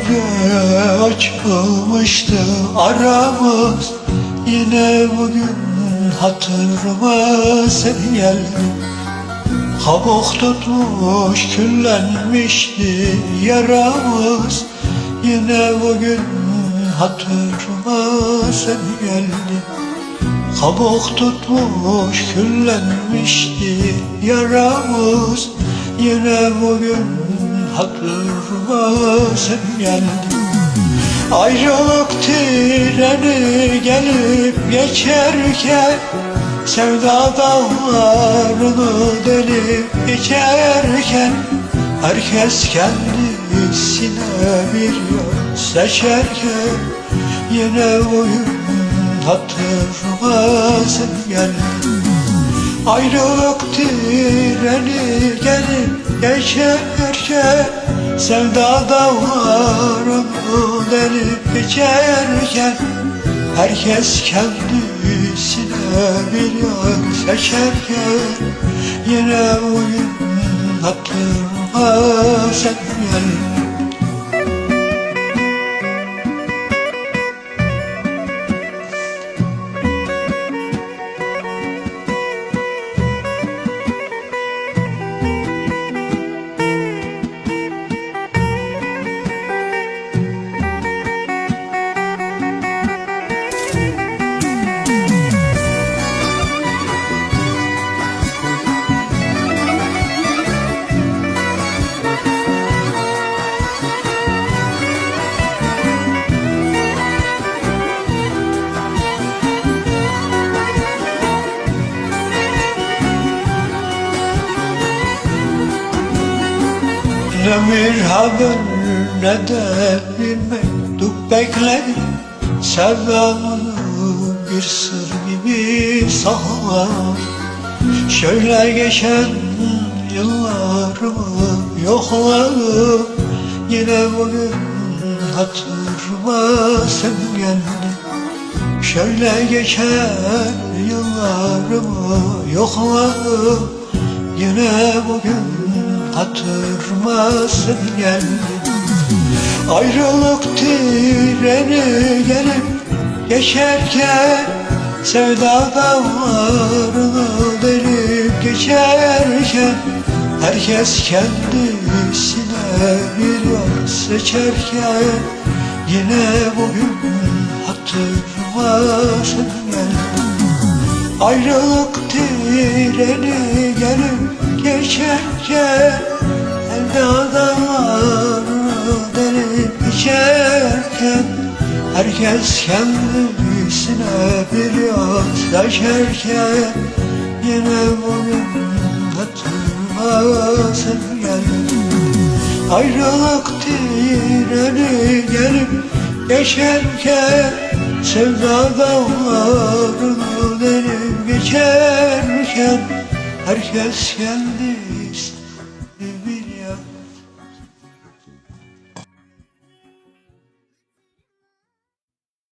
Gölge açılmıştı aramız. Yine bugün hatırıma sen geldin. Kabuk tutmuş küllenmişti yaramız. Yine bugün hatırıma sen geldin. Kabuk tutmuş küllenmişti yaramız. Yine bugün hatırıma sen geldin. Ayrılık treni gelip geçerken, sevda dağlarını delip geçerken, herkes kendisine bir yol seçerken, yine bugün hatırıma sen geldin. Ayrılık treni gelip geçerken, sevda dağlarını delip geçerken, herkes kendisine bir yol seçerken, yine bugün hatırıma sen geldin. Ne bir haber ne de bir mektup bekledim. Sevdamını bir sır gibi saklar. Şöyle geçen yıllarımı yokladım. Yine bugün hatırıma sen geldin. Şöyle geçen yıllarımı yokladım. Yine bugün hatırıma sen geldin. Ayrılık treni gelip geçerken, sevda dağlarını delip geçerken, herkes kendisine bir yol seçerken, yine bugün hatırıma sen geldin. Ayrılık treni gelip geçerken, sevda dağlarını delip geçerken, herkes kendisine bir yol seçerken, yine bugün hatırıma sen geldin. Ayrılık treni gelip geçerken, sevda dağlarını delip geçerken, herkes kendi